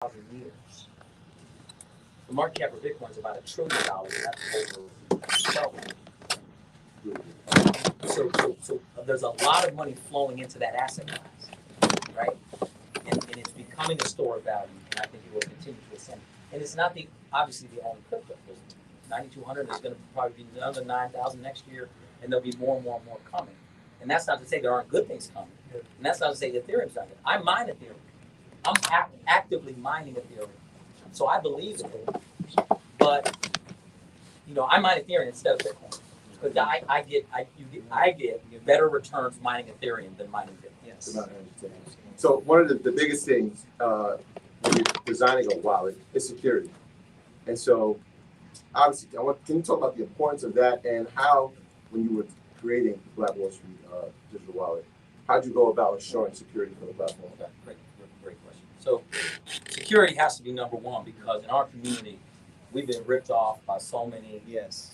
years. The market cap of Bitcoin is about $1 trillion. That's over 12. So there's a lot of money flowing into that asset class, right? And it's becoming a store of value, and I think it will continue to ascend. And it's not obviously the only crypto. There's 9,200. There's going to probably be another 9,000 next year, and there'll be more and more and more coming. And that's not to say there aren't good things coming. And that's not to say Ethereum's not good. I mine Ethereum. I'm actively mining Ethereum, so I believe in it. But I mine Ethereum instead of Bitcoin because I get better returns mining Ethereum than mining Bitcoin. Yes. So one of the biggest things when you're designing a wallet is security, and so obviously, can you talk about the importance of that and how, when you were creating the Black Wall Street digital wallet, how'd you go about ensuring security for the platform? Okay, great question. So security has to be number one because in our community, we've been ripped off by so many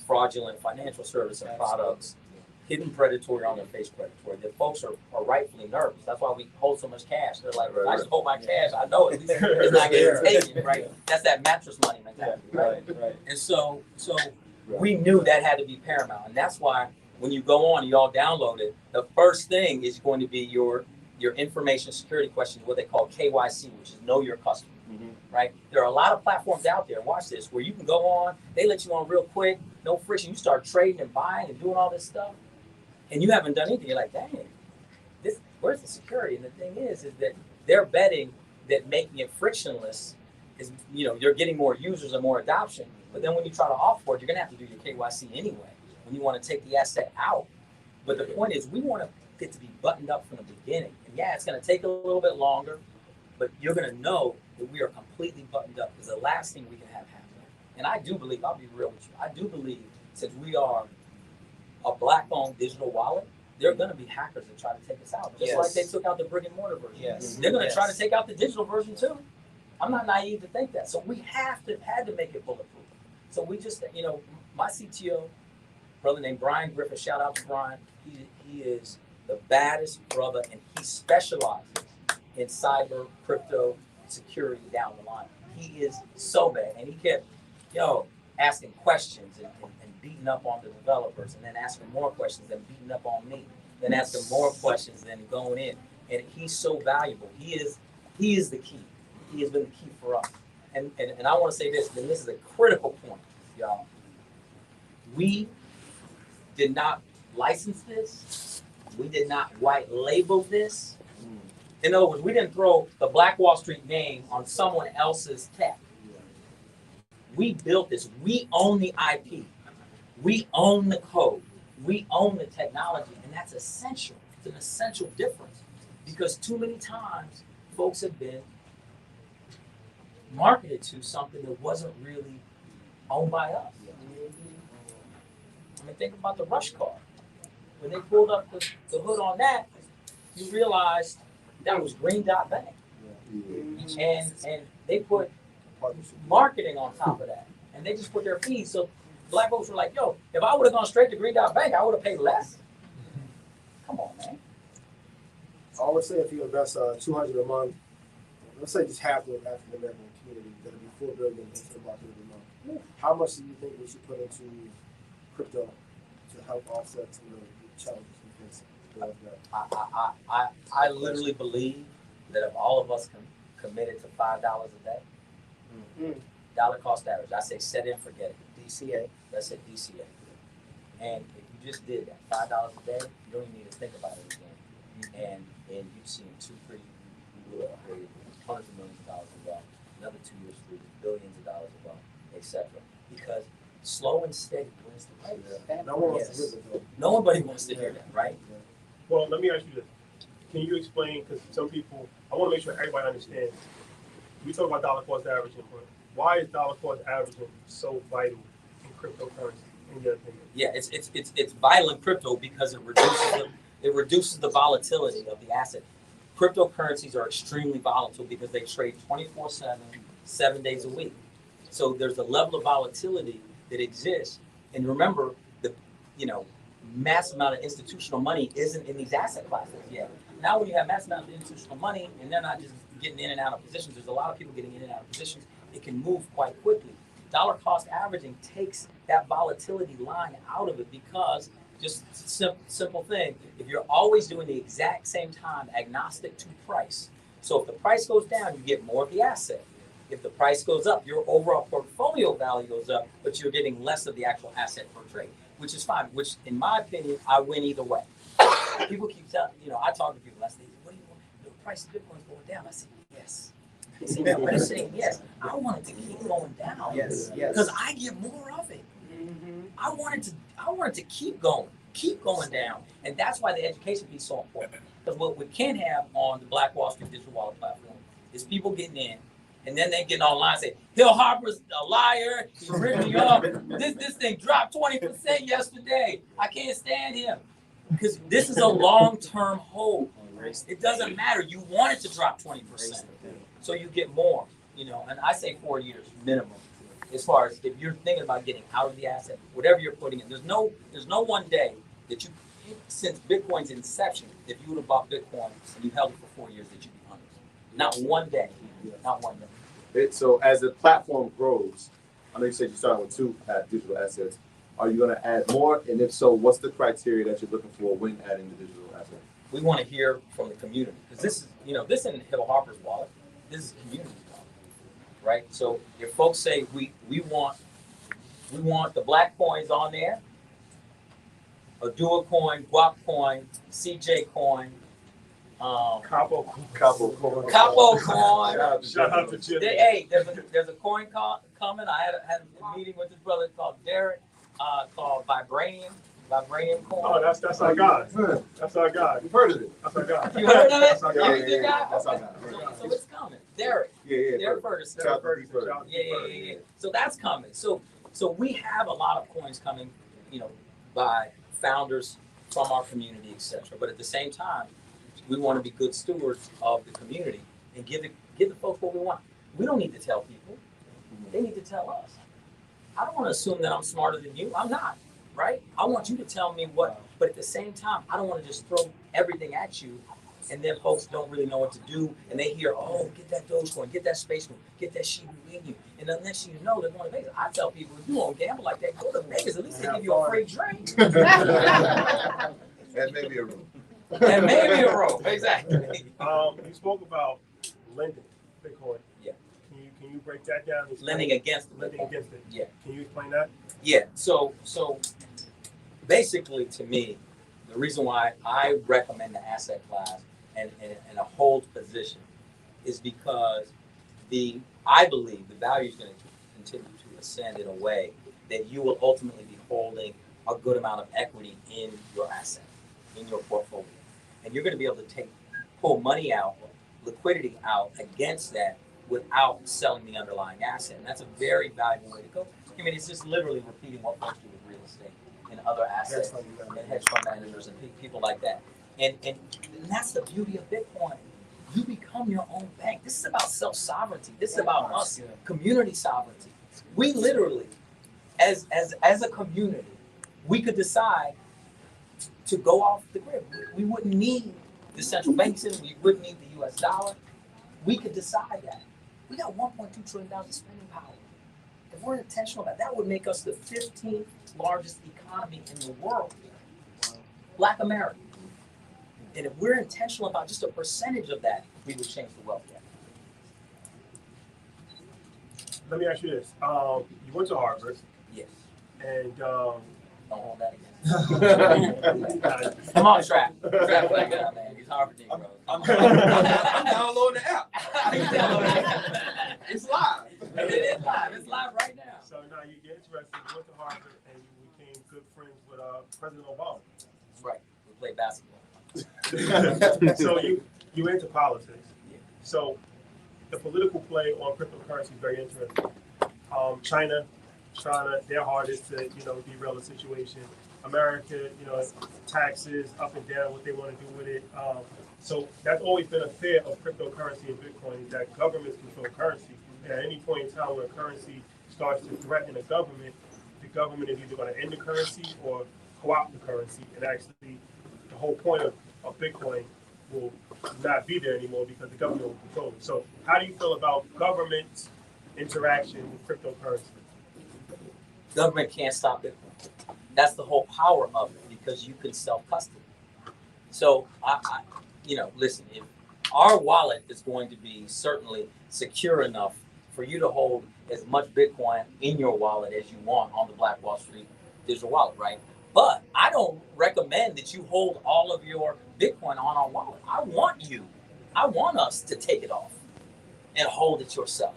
fraudulent financial service and products, hidden predatory on their face predatory. The folks are rightfully nervous. That's why we hold so much cash. They're like, I just hold my cash. I know at least it's not getting taken, right? That's that mattress money mentality, right? And so we knew that had to be paramount. And that's why when you go on, you all download it, the first thing is going to be your information security questions, what they call KYC, which is know your customer, right? There are a lot of platforms out there, watch this, where you can go on, they let you on real quick, no friction, you start trading and buying and doing all this stuff, and you haven't done anything. You're like, dang, where's the security? And the thing is that they're betting that making it frictionless is, you're getting more users and more adoption, but then when you try to offboard, you're gonna have to do your KYC anyway, when you wanna take the asset out. But the point is, we wanna get to be buttoned up from the beginning. And yeah, it's going to take a little bit longer, but you're going to know that we are completely buttoned up because the last thing we can have happen. And I do believe, I'll be real with you, I do believe since we are a Black-owned digital wallet, there are going to be hackers that try to take us out. Just like they took out the brick and mortar version. They're going to try to take out the digital version too. I'm not naive to think that. So we had to make it bulletproof. So we just, my CTO, brother named Brian Griffith, shout out to Brian, he is the baddest brother, and he specializes in cyber, crypto, security down the line. He is so bad, and he kept, asking questions and beating up on the developers, and then asking more questions and beating up on me, then asking more questions, then going in. And he's so valuable. He is the key. He has been the key for us. And I want to say this, and this is a critical point, y'all. We did not license this. We did not white label this. In other words, we didn't throw the Black Wall Street name on someone else's tech. We built this. We own the IP. We own the code. We own the technology. And that's essential. It's an essential difference because too many times folks have been marketed to something that wasn't really owned by us. I mean, think about the Rush card. When they pulled up the hood on that, you realized that was Green Dot Bank. And they put marketing on top of that. And they just put their fees. So Black folks were like, yo, if I would have gone straight to Green Dot Bank, I would have paid less. Come on, man. I always say if you invest $200 a month, let's say just half of the African American community, that'll be $4 billion into the market every month. How much do you think we should put into crypto to help offset some of the challenges we face? I literally believe that if all of us committed to $5 a day, dollar cost average, I say set it and forget it. DCA, let's say DCA. And if you just did that $5 a day, you don't even need to think about it again. And you've seen 2, 3, you will create hundreds of millions of dollars of wealth. Another 2 years, 3 billions of dollars of wealth, etc. Because slow and steady wins the race. No one wants to hear that, though. Nobody wants to hear that, right? Well, let me ask you this. Can you explain, because some people, I want to make sure everybody understands. We talk about dollar cost averaging, but why is dollar cost averaging so vital in cryptocurrency, in your opinion? Yeah, it's vital in crypto because it reduces the volatility of the asset. Cryptocurrencies are extremely volatile because they trade 24/7, 7 days a week. So there's a level of volatility that exists. And remember, the mass amount of institutional money isn't in these asset classes yet. now when you have mass amount of institutional money and they're not just getting in and out of positions, there's a lot of people getting in and out of positions. It can move quite quickly. Dollar cost averaging takes that volatility line out of it because just simple thing. If you're always doing the exact same time, agnostic to price. So if the price goes down, you get more of the asset. If the price goes up, your overall portfolio value goes up, but you're getting less of the actual asset per trade, which is fine. Which, in my opinion, I win either way. People keep telling, I talk to people. I say, "What do you want? The price of Bitcoin's going down." I say, "Yes." They say, "No, they're saying yes." I want it to keep going down. Yes. Because I get more of it. I want it to keep going down, and that's why the education piece is so important. Because what we can't have on the Black Wall Street digital wallet platform is people getting in, and then they get online and say, "Hill Harper's a liar. He ripped me off. This thing dropped 20% yesterday. I can't stand him." Because this is a long-term hold. It doesn't matter. You want it to drop 20%, so you get more. And I say 4 years minimum. As far as if you're thinking about getting out of the asset, whatever you're putting in, there's no one day that you, since Bitcoin's inception, if you would have bought Bitcoin and you held it for 4 years, that you'd be under. Not one day. Not one day. So as the platform grows, I know you said you're starting with 2 digital assets. Are you going to add more? And if so, what's the criteria that you're looking for when adding the digital asset? We want to hear from the community because this is, this isn't Hill Harper's wallet. This is community wallet, right? So if folks say we want the black coins on there, a dual coin, guap coin, CJ coin, Capo coin. Shout out to Jim. Hey, there's a coin coming. I had a meeting with this brother called Derek, called Vibranium coin. Oh, that's our guy. That's our guy. You've heard of it. That's our guy. You heard of it? That's our guy. You guy? That's our Okay. guy. So it's coming. Derek. Yeah. Derek Ferguson. Shout out to D. Ferguson. Yeah. So that's coming. So we have a lot of coins coming, by founders from our community, etc. But at the same time, we want to be good stewards of the community and give the folks what we want. We don't need to tell people. They need to tell us. I don't want to assume that I'm smarter than you. I'm not, right? I want you to tell me what, but at the same time, I don't want to just throw everything at you and then folks don't really know what to do and they hear, "Oh, get that Dogecoin, get that Space Coin, get that Shiba Inu." And the next thing you know, they're going to Vegas. I tell people, if you want to gamble like that, go to Vegas. At least they give you a free drink. That may be a rule. And maybe a rope, exactly. You spoke about lending Bitcoin. Yeah. Can you break that down? Lending against the Lending against it. Yeah. Can you explain that? Yeah. So basically, to me, the reason why I recommend the asset class and a hold position is because I believe the value is going to continue to ascend in a way that you will ultimately be holding a good amount of equity in your asset, in your portfolio. And you're going to be able to pull money out, liquidity out against that without selling the underlying asset. And that's a very valuable way to go. I mean, it's just literally repeating what folks do with real estate and other assets and hedge fund managers and people like that. And that's the beauty of Bitcoin. You become your own bank. This is about self-sovereignty. This is about us, community sovereignty. We literally, as a community, we could decide to go off the grid. We wouldn't need the central bank system. We wouldn't need the U.S. dollar. We could decide that. We got $1.2 trillion of spending power. If we're intentional about that, would make us the 15th largest economy in the world. Black America. And if we're intentional about just a percentage of that, we would change the wealth gap. Let me ask you this. You went to Harper. Yes. And Don't hold that again. Come on, Trap. Trap like that, man. He's Harvard, bro. I'm downloading the app. It's live. It is live. It's live right now. So now you get interested, you went to Harper, and you became good friends with President Obama. That's right. We play basketball. So you into politics. Yeah. So the political play on cryptocurrency is very interesting. China trying their hardest to derail the situation. America, taxes up and down, what they want to do with it. So that's always been a fear of cryptocurrency and Bitcoin is that governments control currency. And at any point in time when a currency starts to threaten the government is either going to end the currency or co-opt the currency. And actually, the whole point of Bitcoin will not be there anymore because the government will control it. So how do you feel about government interaction with cryptocurrency? Government can't stop Bitcoin. That's the whole power of it because you can self-custody. So listen, if our wallet is going to be certainly secure enough for you to hold as much Bitcoin in your wallet as you want on the Black Wall Street digital wallet, right? But I don't recommend that you hold all of your Bitcoin on our wallet. I want us to take it off and hold it yourself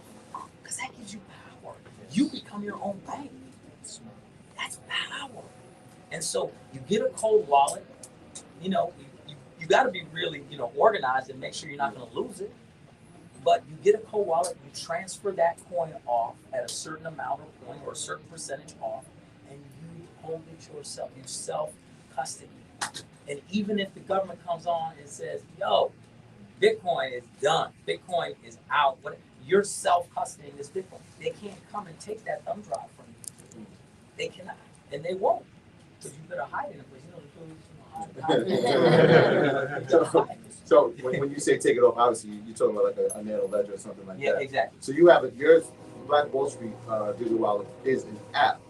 because that gives you power. You become your own bank. That's power. And so you get a cold wallet, you got to be really, organized and make sure you're not going to lose it. But you get a cold wallet, you transfer that coin off at a certain amount of coin or a certain percentage off, and you hold it yourself. You self-custody. And even if the government comes on and says, yo, Bitcoin is done, Bitcoin is out, you're self-custodying this Bitcoin. They can't come and take that thumb drive from you. They cannot, and they won't, because you better hide it in a place. So when you say take it off, obviously you're talking about like a nano ledger or something like that. Yeah, exactly. So you have your Black Wall Street digital wallet is an app.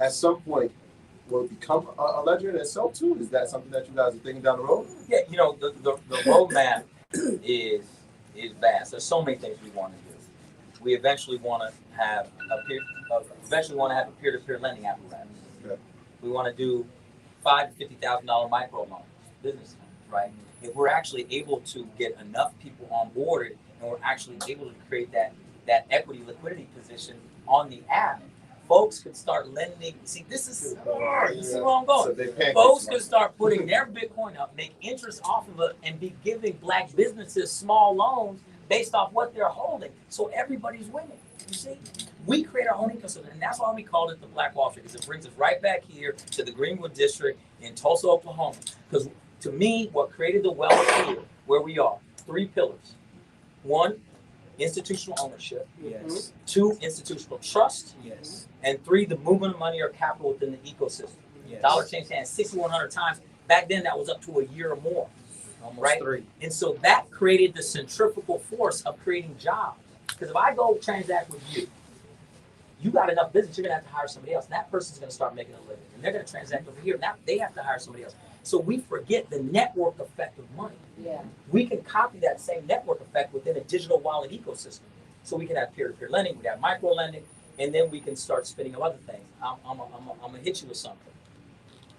At some point, will it become a ledger in itself too? Is that something that you guys are thinking down the road? Yeah, the roadmap is vast. There's so many things we want to do. We eventually want to have a peer-to-peer lending apparatus. Okay. We want to do $5,000 to $50,000 micro loans, business loans, right? If we're actually able to get enough people on board and we're actually able to create that equity liquidity position on the app, folks could start lending. See, this is you see where I'm going. So folks could start putting their Bitcoin up, make interest off of it, and be giving Black businesses small loans based off what they're holding. So everybody's winning. You see, we create our own ecosystem, and that's why we called it the Black Wall Street, because it brings us right back here to the Greenwood District in Tulsa, Oklahoma. Because to me, what created the wealth here, where we are, 3 pillars. 1, institutional ownership. Yes. 2, institutional trust. Yes. And 3, the movement of money or capital within the ecosystem. Yes. Dollar changed hands 6,100 times. Back then, that was up to a year or more. Almost right? 3. And so that created the centrifugal force of creating jobs. Because if I go transact with you, you got enough business, you're going to have to hire somebody else. And that person's going to start making a living. And they're going to transact over here. Now they have to hire somebody else. So we forget the network effect of money. Yeah. We can copy that same network effect within a digital wallet ecosystem. So we can have peer-to-peer lending, we have micro lending, and then we can start spinning up other things. I'm going to hit you with something.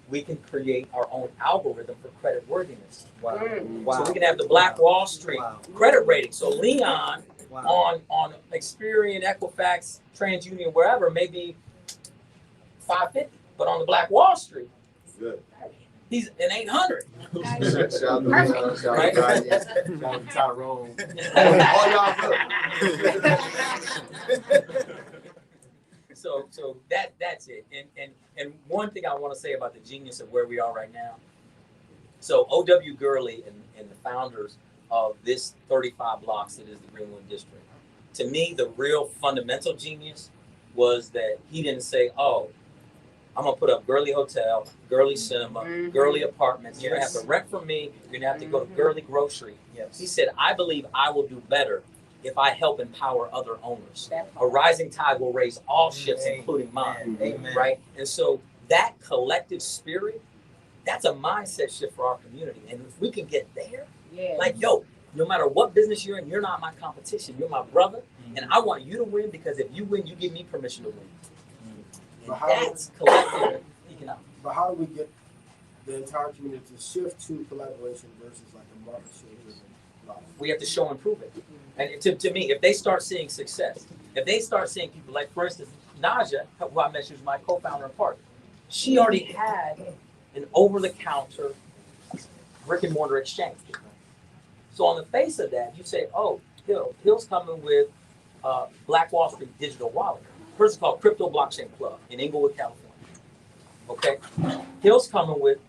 We can create our own algorithm for credit worthiness. Wow. Mm. Wow. So we can have the Black Wall Street credit rating. So Leon on Experian, Equifax, TransUnion, wherever, maybe 550. But on the Black Wall Street, Good. he's an 800. Shout out to Leon, shout out to Diane, shout out to Tyrone. All y'all good. So that's it. And one thing I want to say about the genius of where we are right now. So O.W. Gurley and the founders of this 35 blocks that is the Greenwood District. To me, the real fundamental genius was that he didn't say, oh, I'm going to put up Gurley Hotel, Gurley Cinema, Gurley Apartments. You're going to have to rent from me. You're going to have to go to Gurley Grocery. Yes. He said, I believe I will do better if I help empower other owners. A rising tide will raise all ships, including mine. Amen. Right? And so that collective spirit, that's a mindset shift for our community. And if we can get there, Yeah. like, yo, no matter what business you're in, you're not my competition. You're my brother. And I want you to win because if you win, you give me permission to win. And that's collective economics. But how do we get the entire community to shift to collaboration versus like a market share driven model? We have to show and prove it. And to me, if they start seeing success, if they start seeing people like, for instance, Naja, who I mentioned, was my co-founder and partner. She already had an over-the-counter brick and mortar exchange. So on the face of that, you say, oh, Hill's coming with Black Wall Street digital wallet. Hers is called Crypto Blockchain Club in Inglewood, California. Okay? Hill's coming with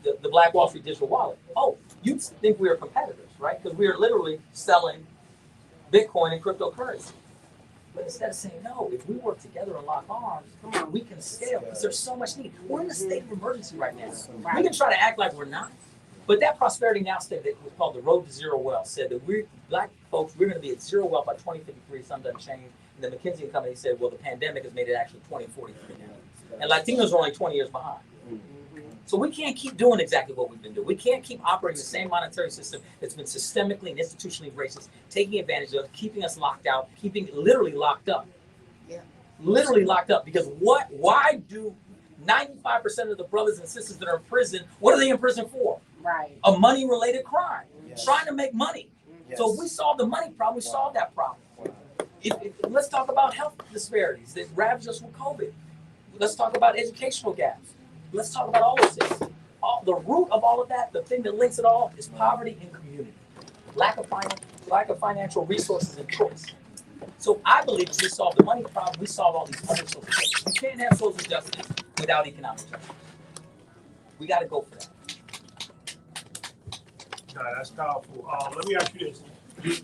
the Black Wall Street digital wallet. Oh, you think we are competitors, right? Because we are literally selling Bitcoin and cryptocurrency. But instead of saying, no, if we work together and lock arms, we can scale because there's so much need. We're in a state of emergency right now. We can try to act like we're not, But that prosperity now state that was called the Road to Zero Wealth said that we're black folks, we're going to be at zero wealth by 2053. Some doesn't change. And the McKinsey and Company said, well, the pandemic has made it actually 2043 now. And Latinos are only 20 years behind. So we can't keep doing exactly what we've been doing. We can't keep operating the same monetary system that's been systemically and institutionally racist, taking advantage of, keeping us locked out, keeping literally locked up. Yeah. Literally locked up. Because why do 95% of the brothers and sisters that are in prison, what are they in prison for? Right. A money-related crime. Yes. Trying to make money. Yes. So if we solve the money problem, we solve that problem. Let's talk about health disparities that ravaged us with COVID. Let's talk about educational gaps. Let's talk about all those things. The root of all of that, the thing that links it all, is poverty in community. Lack of financial resources and choice. So I believe if we solve the money problem, we solve all these other social justice. We can't have social justice without economic justice. We got to go for that. Nah, that's powerful. Let me ask you this: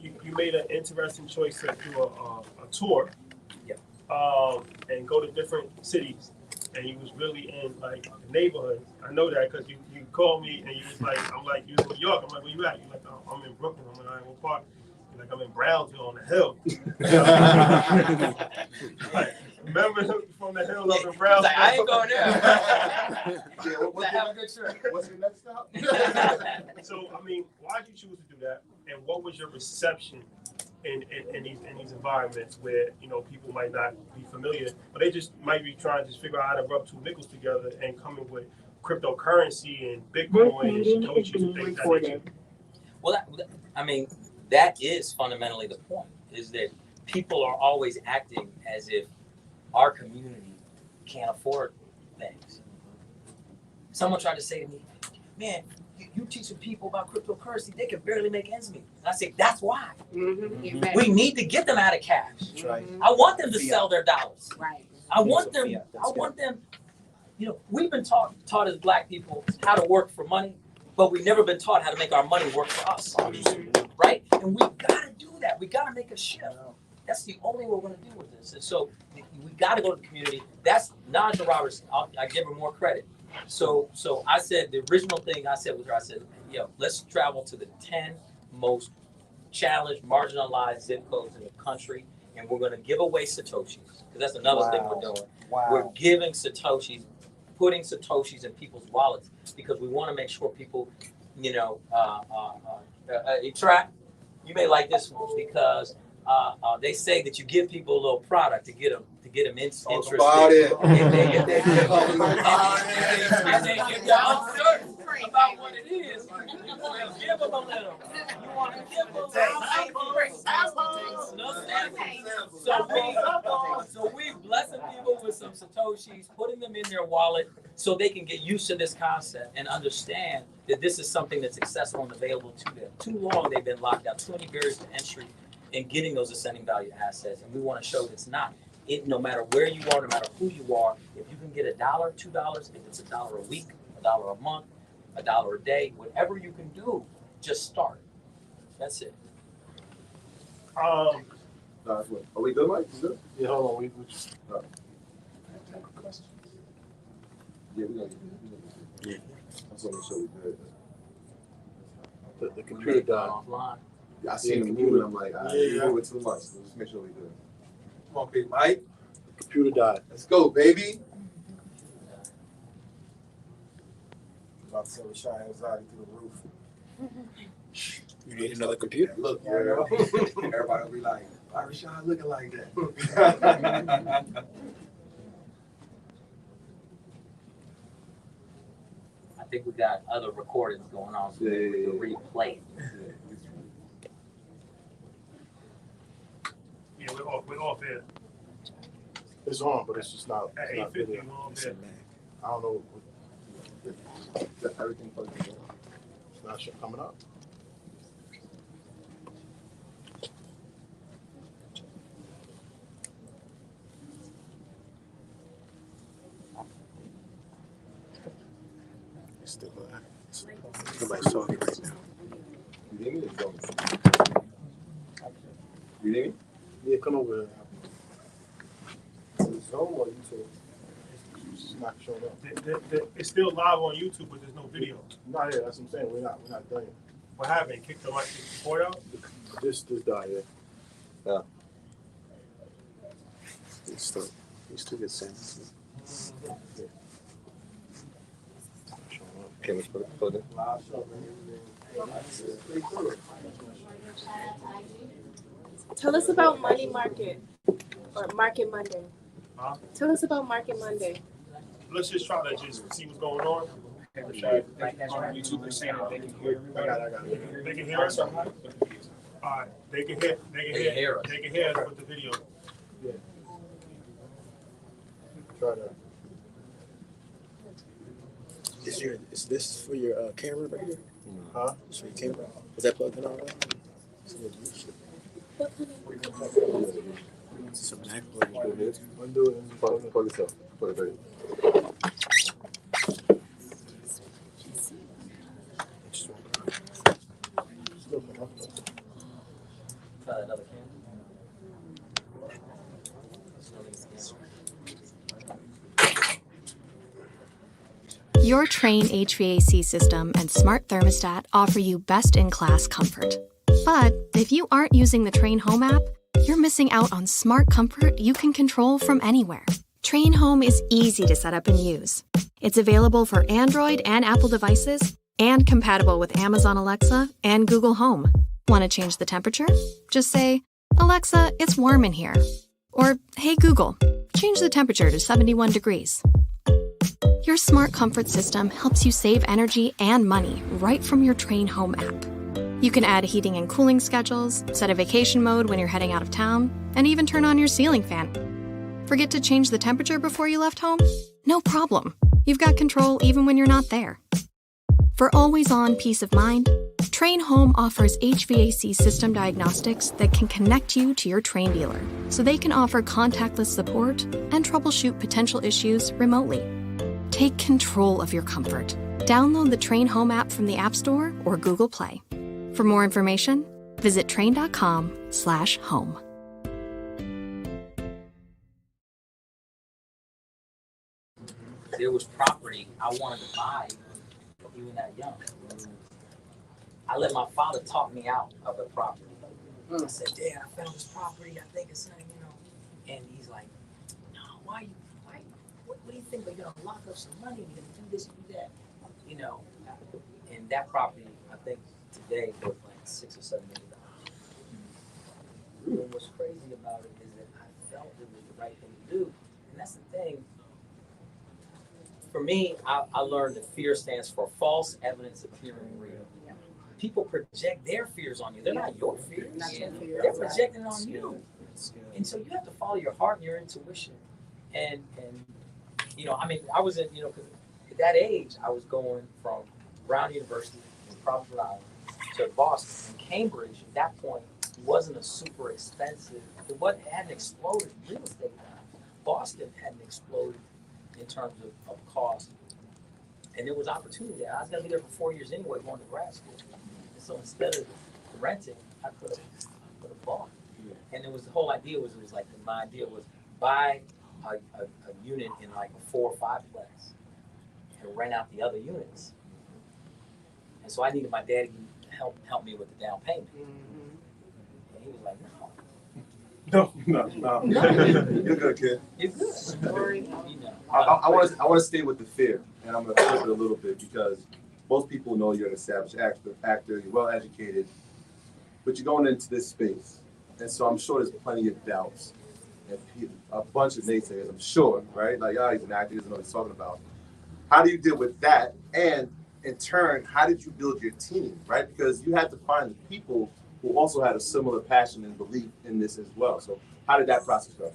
you made an interesting choice to do a tour, and go to different cities, and you was really in like the neighborhoods. I know that because you called me and you was like, I'm like, you was in New York. I'm like, where you at? You like, I'm in Brooklyn. I'm like, all right, what part? You're like, I'm in Brownsville on the hill. Like, remember from the hill up in Brownsville? Like, I ain't going there. What's your next stop? So, I mean, why did you choose to do that? And what was your reception in these environments where, you know, people might not be familiar, but they just might be trying to just figure out how to rub two nickels together and come in with cryptocurrency and Bitcoin and Satoshi and things like that. Well, I mean, that is fundamentally the point, is that people are always acting as if our community can't afford things. Someone tried to say to me, man, you teaching people about cryptocurrency, they can barely make ends meet. And I say, that's why. Mm-hmm. We need to get them out of cash. That's right. I want them to sell their dollars. Right. I want them, you know, we've been taught as black people how to work for money, but we've never been taught how to make our money work for us. Right? And we gotta do that. We gotta make a shift. That's the only way we're gonna deal with this. And so we gotta go to the community. That's Naja Roberts. I give her more credit. So I said, the original thing I said with her, I said, yo, let's travel to the 10 most challenged, marginalized zip codes in the country, and we're gonna give away Satoshis. Because that's another thing we're doing. Wow. We're giving Satoshis, putting Satoshis in people's wallets, because we wanna make sure people, you know, you may like this one, because they say that you give people a little product to get them interested. About it. And they get uncertain about what it is. You want to give them a little. You want to give them a So we blessing people with some Satoshis, putting them in their wallet so they can get used to this concept and understand that this is something that's accessible and available to them. Too long they've been locked out, too many barriers to entry in getting those ascending value assets. And we want to show that it's not. No matter where you are, no matter who you are, if you can get $1, $2, if it's $1 a week, $1 a month, $1 a day, whatever you can do, just start. That's it. Are we good, Mike? You good? Yeah, hold on. We just. Yeah, we're gonna get it. I just want to make sure we good. The computer died. Offline. Yeah, I seen him moving. I'm like, you're moving too much. So just make sure we good. Come on, Big Mike. Computer died. Let's go, baby. About to say Rashad anxiety through the roof. You need another computer. Look, girl. Everybody will be like, why Rashad looking like that? I think we got other recordings going on, so we can replay it. Yeah, we're off here. It's on, but it's just not. At It's not 8:50, video. we're off here. I don't know. Everything fucking good. It's not shit coming up. It's still nobody's talking right now. You hear me? It's going. You hear me? Yeah, come over here. Zoom or YouTube? It's not showing up. It's still live on YouTube, but there's no video. Not here. That's what I'm saying. We're not done yet. What happened? Kicked the report out? This died. Yeah. You still get sense. Okay, let's put it. Tell us about Money Market or Market Monday. Huh? Tell us about Market Monday. Let's just try to just see what's going on. YouTube is saying that they can hear. I got it. They can hear us. All right, they can hear us with the video. Yeah. Try that. Is this for your camera right here? Huh? Is for your camera? Is that plugged in already? Some black plug. Undo it. Plug this up. Plug it right. Try another camera. Your Train HVAC system and smart thermostat offer you best-in-class comfort. But if you aren't using the Train Home app, you're missing out on smart comfort you can control from anywhere. Train Home is easy to set up and use. It's available for Android and Apple devices and compatible with Amazon Alexa and Google Home. Want to change the temperature? Just say, "Alexa, it's warm in here." Or, "Hey Google, change the temperature to 71 degrees." Your smart comfort system helps you save energy and money right from your Train Home app. You can add heating and cooling schedules, set a vacation mode when you're heading out of town, and even turn on your ceiling fan. Forget to change the temperature before you left home? No problem. You've got control even when you're not there. For always-on peace of mind, Train Home offers HVAC system diagnostics that can connect you to your Train dealer, so they can offer contactless support and troubleshoot potential issues remotely. Take control of your comfort. Download the Train Home app from the App Store or Google Play. For more information, visit train.com/home. There was property I wanted to buy even that young. I let my father talk me out of the property. I said, "Dad, I found this property. I think it's something, you know." And he's like, "No, why? What do you think? You're gonna lock up some money? You're gonna do this, do that, you know?" And that property, I think today worth like $6 or $7 million. And what's crazy about it is that I felt it was the right thing to do, and that's the thing. For me, I learned that fear stands for false evidence appearing real. People project their fears on you. They're not your fears. They're projecting it on you. And so you have to follow your heart and your intuition. And you know, I mean, I was in, you know, because at that age, I was going from Brown University in Providence, Rhode Island to Boston. And Cambridge, at that point, wasn't a super expensive, it hadn't exploded real estate. Boston hadn't exploded in terms of cost. And there was opportunity there. I was going to be there for 4 years anyway, going to grad school. And so instead of renting, I could have bought. And it was the whole idea was, it was like, my idea was buy a unit in like a 4 or 5-plex and rent out the other units. And so I needed my dad to help me with the down payment. And he was like, No. You're good, kid. you're good. You know. I want to stay with the fear, and I'm going to flip it a little bit because most people know you're an established actor, you're well educated, but you're going into this space, and so I'm sure there's plenty of doubts and a bunch of naysayers. I'm sure, right? Like, oh, he's an actor, he doesn't know what he's talking about. How do you deal with that? And in turn, how did you build your team, right? Because you had to find the people who also had a similar passion and belief in this as well. So how did that process go?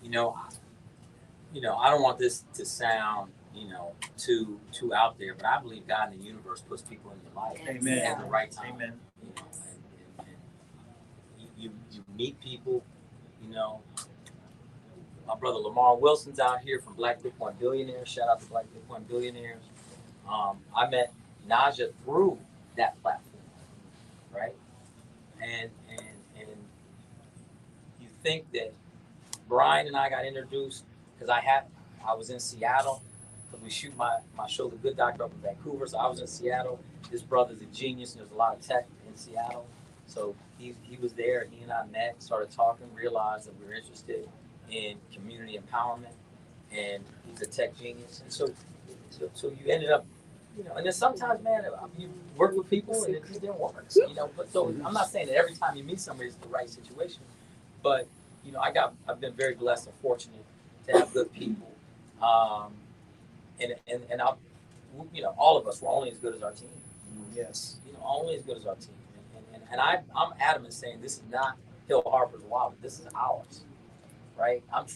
You know, I don't want this to sound, too out there, but I believe God in the universe puts people in your life Amen. at the right time. Amen. You know, and you meet people, my brother Lamar Wilson's out here from Black Bitcoin Billionaires. Shout out to Black Bitcoin Billionaires. I met Naja through that platform, right? And you think that Brian and I got introduced because I I was in Seattle because we shoot my show, The Good Doctor, up in Vancouver. So I was in Seattle. This brother's a genius, and there's a lot of tech in Seattle. So he was there, and he and I met, started talking, realized that we were interested in community empowerment, and he's a tech genius. And so you ended up, and then sometimes, man, you work with people and it just didn't work, But so I'm not saying that every time you meet somebody it's the right situation, but I've been very blessed and fortunate to have good people, and I'll, all of us, we're only as good as our team. Yes. Only as good as our team, and I'm adamant saying this is not Hill Harper's wallet, this is ours, right? I'm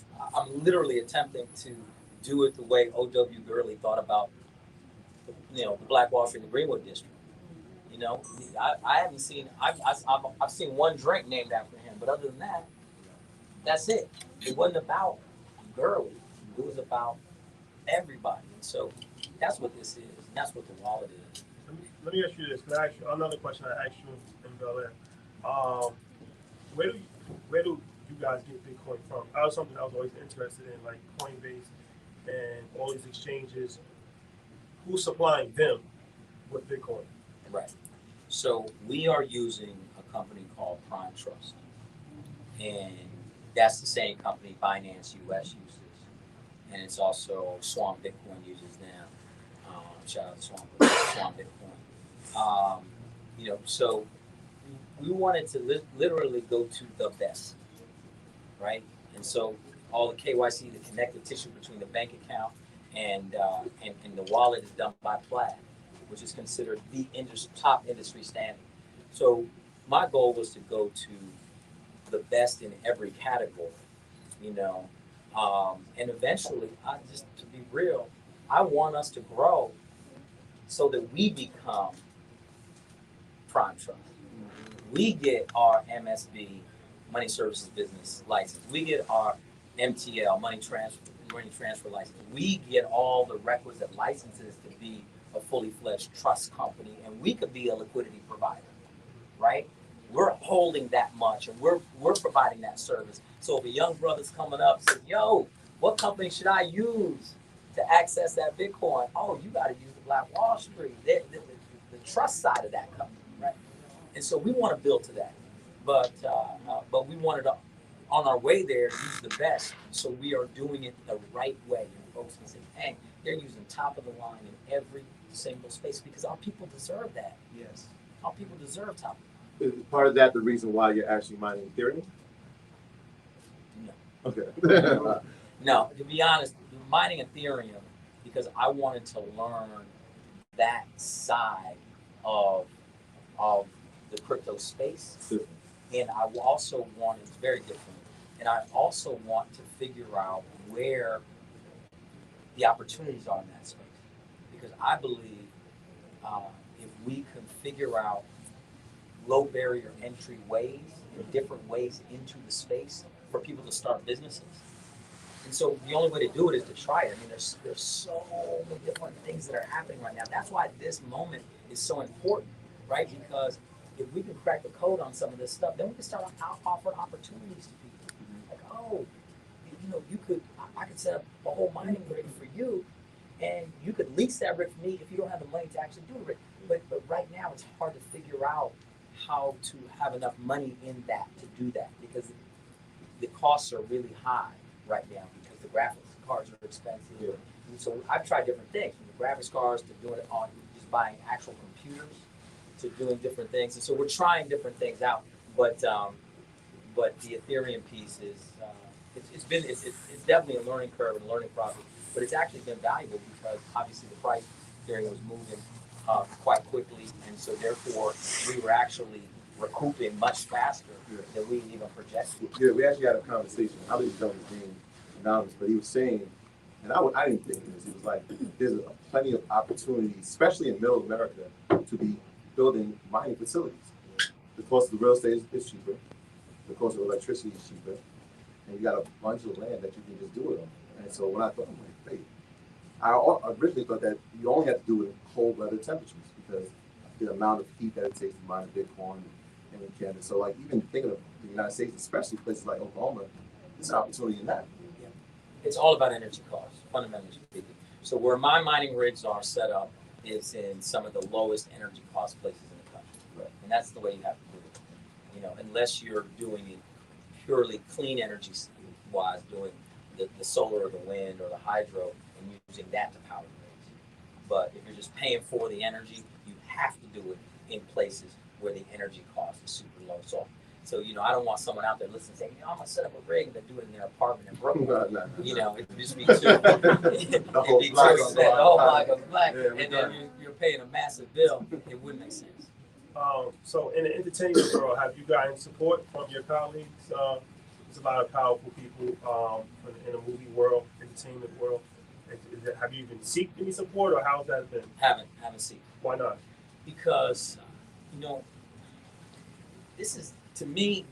literally attempting to do it the way O.W. Gurley thought about the Black Wall Street and the Greenwood District. I haven't seen, I've seen one drink named after him, but other than that, that's it. It wasn't about Gurley. It was about everybody. And so that's what this is. And that's what the wallet is. Let me ask you this. Can I ask you another question I asked you in Bel Air? Where do you guys get Bitcoin from? That was something I was always interested in, like Coinbase and all these exchanges. Who's supplying them with Bitcoin? Right. So we are using a company called Prime Trust. And that's the same company Binance US uses. And it's also Swan Bitcoin uses now. Shout out to Swan Bitcoin. So we wanted to literally go to the best, right? And so all the KYC, the connective tissue between the bank account and the wallet is done by Plaid, which is considered the top industry standard. So my goal was to go to the best in every category, and eventually, to be real, I want us to grow so that we become Prime Trust. We get our MSB, Money Services Business license. We get our MTL, Money Transfer license. We get all the requisite licenses to be a fully fledged trust company, and we could be a liquidity provider, right? We're holding that much, and we're providing that service. So if a young brother's coming up and says, yo, what company should I use to access that Bitcoin? Oh, you got to use the Black Wall Street, the trust side of that company, right? And so we want to build to that. But we wanted to, on our way there, use the best. So we are doing it the right way. And folks can say, hey, they're using top of the line in every single space because our people deserve that. Yes. Our people deserve top. Is part of that the reason why you're actually mining Ethereum? No. Okay. No, to be honest, mining Ethereum because I wanted to learn that side of the crypto space. And I also want, it's very different. And I also want to figure out where the opportunities are in that space. Because I believe if we can figure out low barrier entry ways and different ways into the space for people to start businesses. And so the only way to do it is to try it. I mean, there's so many different things that are happening right now. That's why this moment is so important, right? Because if we can crack the code on some of this stuff, then we can start offering opportunities to people. Like, oh, I could set up a whole mining rig for you, and you could lease that rig for me if you don't have the money to actually do the rig. But right now, it's hard to figure out how to have enough money in that to do that because the costs are really high right now because the graphics cards are expensive. Yeah. And so I've tried different things, from the graphics cards to doing it on just buying actual computers to doing different things. And so we're trying different things out. But the Ethereum piece is it's definitely a learning curve and a learning process. But it's actually been valuable because obviously the price of Ethereum was moving quite quickly, and so therefore we were actually recouping much faster than we even projected. Yeah, we actually had a conversation. I didn't know his name anonymous, but he was saying, and I didn't think of this. He was like, there's plenty of opportunities, especially in Middle America, to be building mining facilities. The cost of the real estate is cheaper. The cost of electricity is cheaper, and you got a bunch of land that you can just do it on. And so when I thought, I'm like, wait. I originally thought that you only have to do it in cold weather temperatures because the amount of heat that it takes to mine Bitcoin and in Canada. So like even thinking of the United States, especially places like Oklahoma, there's an opportunity in that. Yeah. It's all about energy costs, fundamentally speaking. So where my mining rigs are set up is in some of the lowest energy cost places in the country. Right. And that's the way you have to do it. You know, unless you're doing it purely clean energy wise, doing the solar or the wind or the hydro and using that to power the rigs. But if you're just paying for the energy, you have to do it in places where the energy cost is super low. So you know, I don't want someone out there listening saying, I'm gonna set up a rig and then do it in their apartment in Brooklyn. No. You know, it'd just be too the whole block of black, yeah, and then you're paying a massive bill. It wouldn't make sense. So in the entertainment world, have you gotten support from your colleagues? There's a lot of powerful people in the movie world, entertainment world. Have you even seeked any support, or how's that been? Haven't seeked. Why not? Because, you know, this is, to me,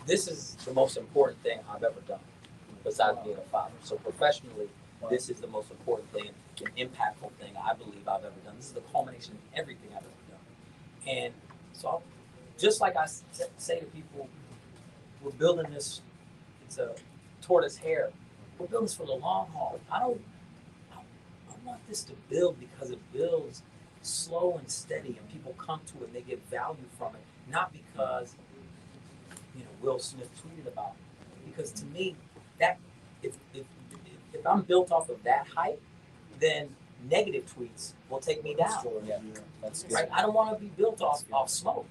this is the most important thing I've ever done, besides being a father. So professionally, this is the most important thing, an impactful thing I believe I've ever done. This is the culmination of everything I've ever done. And so, just like I say to people, we're building this, it's a tortoise hare. We're building this for the long haul. I want this to build because it builds slow and steady, and people come to it and they get value from it, not because, you know, Will Smith tweeted about it. Because to me, that if I'm built off of that hype, then negative tweets will take me down. Yeah, that's good. Right? I don't want to be built off smoke.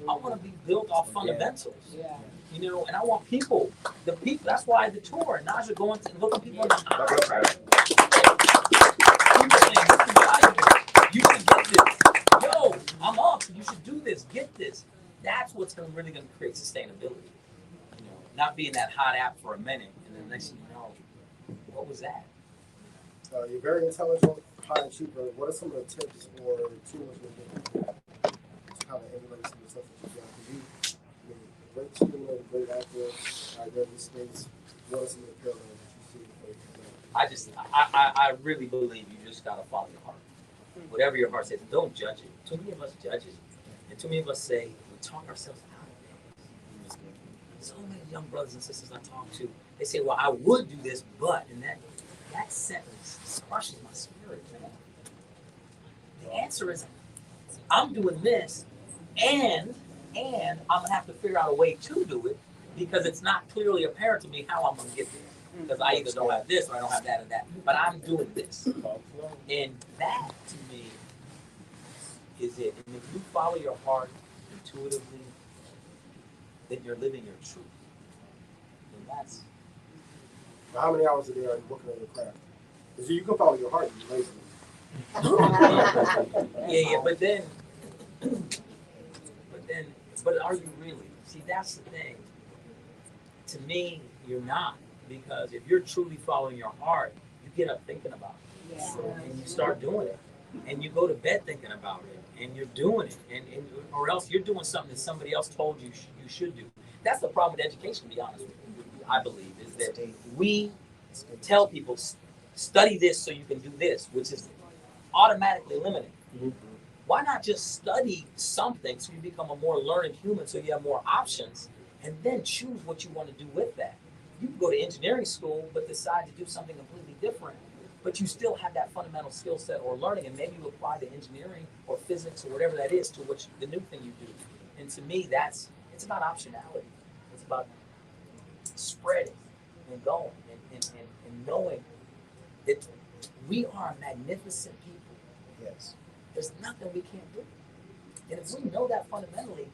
I want to be built off fundamentals. Yeah. You know, and I want people, that's why the tour, and Naja going to look at people in the eyes. People saying, this is valuable. You should get this. Yo, I'm up. You should do this. Get this. That's what's really going to create sustainability. You know, not being that hot app for a minute, and then next thing you know, what was that? You're very intelligent, high achiever. What are some of the tips or tools you're looking to kind of emulate some of the stuff that you've done? Because you're a great student, a great actor, I read this space. What are some of the parallels that you see? I really believe you just got to follow your heart. Whatever your heart says, don't judge it. Too many of us judge it. And too many of us say, we talk ourselves out of things. So many young brothers and sisters I talk to, they say, well, I would do this, but, and that sentence crushes my spirit, man. The answer is, I'm doing this, and I'm gonna have to figure out a way to do it, because it's not clearly apparent to me how I'm gonna get there. Because I either don't have this or I don't have that and that, but I'm doing this. And that, to me, is it. And if you follow your heart intuitively, then you're living your truth. And that's. Now, how many hours a day are you working on your craft? Because you can follow your heart, you're lazy. Yeah, but are you really? See, that's the thing. To me, you're not. Because if you're truly following your heart, you get up thinking about it. Yeah. And you start doing it. And you go to bed thinking about it. And you're doing it. And or else you're doing something that somebody else told you you should do. That's the problem with education, to be honest with you, I believe, is that we tell people, study this so you can do this, which is automatically limiting. Mm-hmm. Why not just study something so you become a more learned human, so you have more options, and then choose what you want to do with that? You can go to engineering school, but decide to do something completely different, but you still have that fundamental skill set or learning, and maybe you apply the engineering or physics or whatever that is to the new thing you do. And to me, it's about optionality. It's about spreading and going and knowing that we are magnificent people. Yes. There's nothing we can't do. And if we know that fundamentally,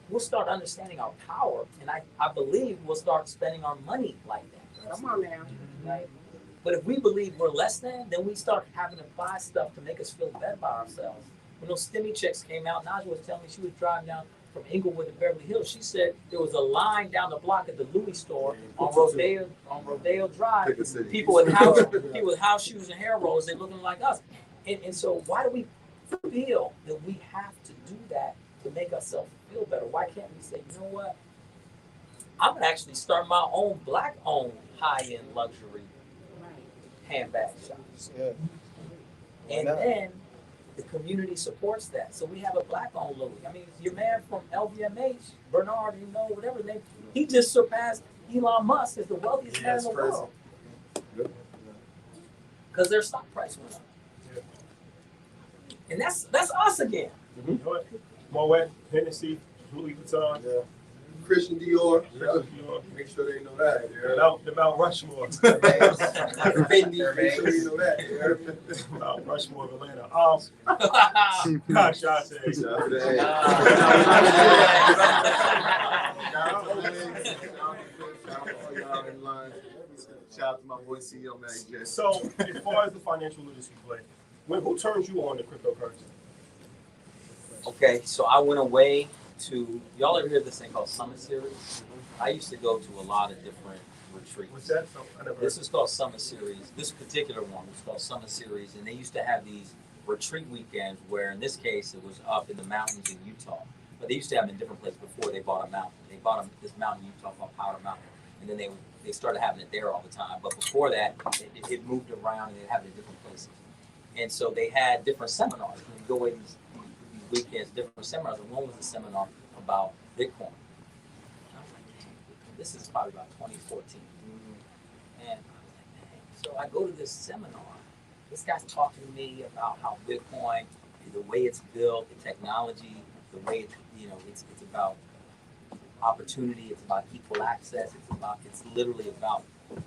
we'll start understanding our power, and I believe we'll start spending our money like that. Come on now. Right? But if we believe we're less than, then we start having to buy stuff to make us feel better about ourselves. When those STEMI checks came out, Naja was telling me she was driving down from Inglewood to Beverly Hills. She said there was a line down the block at the Louis store on Rodeo Drive. People with house shoes and hair rollers, they looking like us. And so why do we feel that we have to do that to make ourselves feel better? Why can't we say, you know what? I'm gonna actually start my own black-owned high-end luxury handbag shop. Yeah. And then the community supports that. So we have a black-owned Louis. I mean, your man from LVMH, Bernard, whatever his name, he just surpassed, Elon Musk is the wealthiest man in the world because their stock price went up. And that's us again. You know what? Moet, Hennessy, Louis Vuitton, Christian Dior. Christian Dior. Make sure they know that. The Mount Rushmore. Fendi. Make sure you know that. Mount Rushmore of Atlanta. Gosh, I say. Shout out to the Shout out to my boy CEO Mag. So, as far as the financial literacy play, who turns you on to cryptocurrency? Okay, so I went away to, y'all ever hear this thing called Summit Series? I used to go to a lot of different retreats. What's that? I never This is called Summit Series. This particular one was called Summit Series, and they used to have these retreat weekends where, in this case, it was up in the mountains in Utah. But they used to have them in different places before they bought a mountain. They bought this mountain in Utah called Powder Mountain, and then they started having it there all the time. But before that, it moved around, and they'd have it in different places. And so they had different seminars. And you go away these weekends, different seminars, and one was a seminar about Bitcoin. And I was like, man, this is probably about 2014. And I was like, man. So I go to this seminar. This guy's talking to me about how Bitcoin, the way it's built, the technology, the way it's, it's about opportunity, it's about equal access, it's literally about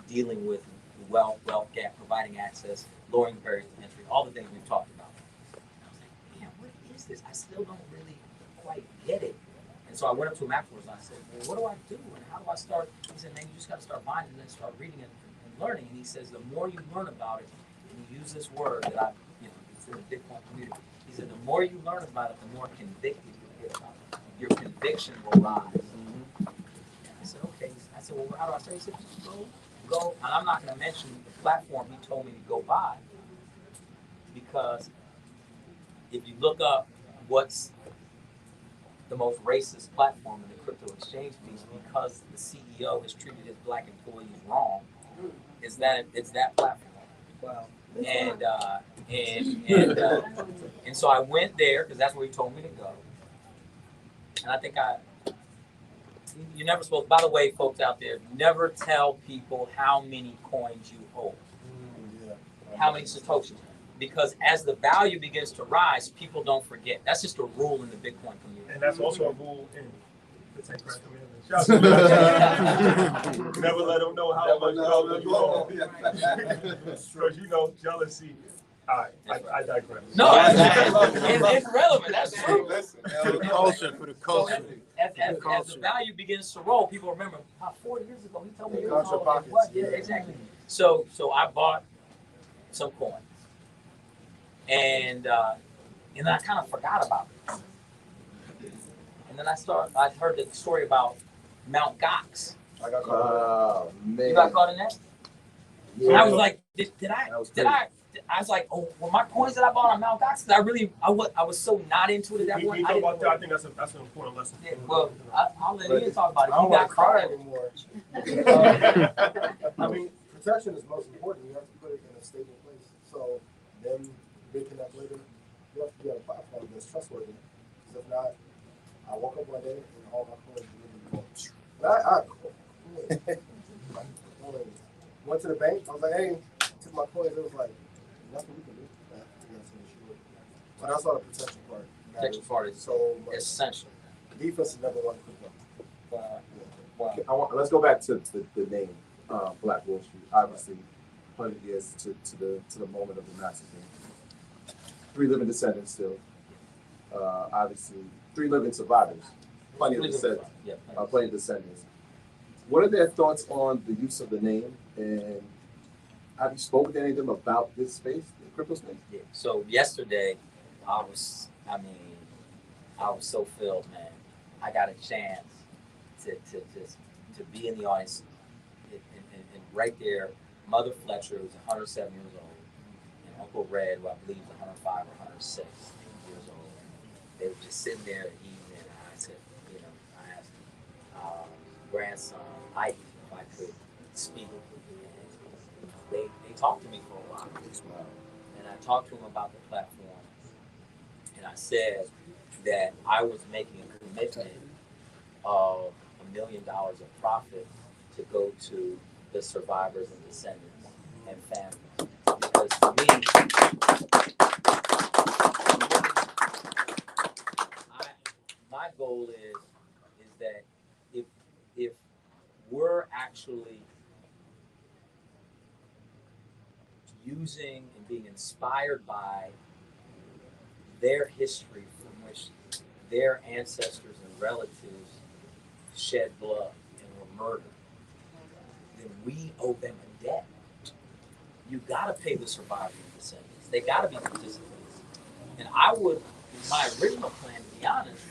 dealing with wealth gap, providing access, lowering barriers to entry, all the things we've talked about. And I was like, man, what is this? I still don't really quite get it. And so I went up to him afterwards and I said, well, what do I do? And how do I start? He said, man, you just got to start buying it and then start reading it and learning. And he says, the more you learn about it, and you use this word that it's in the Bitcoin community. He said, the more you learn about it, the more convicted you get about it. Your conviction will rise. And I said, okay. I said, well, how do I start? He said, just go. And I'm not going to mention the platform he told me to go buy, because if you look up what's the most racist platform in the crypto exchange piece, because the CEO has treated his black employees wrong, it's that platform. Wow. And so I went there because that's where he told me to go. And I think you're never supposed, by the way, folks out there, never tell people how many coins you hold, how many Satoshis. Because as the value begins to rise, people don't forget. That's just a rule in the Bitcoin community. And that's also a rule in the 10 Grand Commandments. Never let them know how much gold you own. Because jealousy. All right, I digress. No, it's relevant. That's true. For the culture. As the value begins to roll, people remember, 4 years ago, he told me you Culture were pockets. what? Yeah, exactly. So I bought some coins. And then I kind of forgot about it. And then I heard the story about Mount Gox. I got caught. Man. You got caught in that? Yeah. And I was like, did I? That was Did I? I was like, oh, were my coins that I bought on Mount Gox? Because I was so not into it at that We point. talk about that. I think that's an important lesson. Yeah, well, I'll let Ian talk about it. I don't You want got to cry caught. anymore. I mean, protection is most important. You have to put it in a stable place. So then they connect later. You have to be on a platform that's trustworthy. Because if not, I woke up one day and all my coins were really gone. I went to the bank. I was like, hey, took my coins. It was like, nothing we can do. But that's not a protection part. Protection part is so much. essential. Defense is number one crypto. Wow. Let's go back to the name, Black Wall Street. Obviously, 100 years to the moment of the massacre. 3 living descendants still. Obviously, 3 living survivors. Plenty of descendants. Yeah. Plenty of descendants. What are their thoughts on the use of the name, and have you spoken to any of them about this space, the crypto space? Yeah. So yesterday, I was so filled, man. I got a chance to be in the audience, and right there, Mother Fletcher, who's 107 years old, and Uncle Red, who I believe is 105 or 106 years old. They were just sitting there eating, and I said, I asked grandson Ike if I could speak. And they talked to me for a while, and I talked to him about the platform, and I said that I was making a commitment of $1 million of profit to go to the survivors and descendants and families. Because for me, my goal is that if we're actually using and being inspired by their history from which their ancestors and relatives shed blood and were murdered, then we owe them a debt. You gotta pay the survivors and descendants. They gotta be participants. And my original plan, to be honest,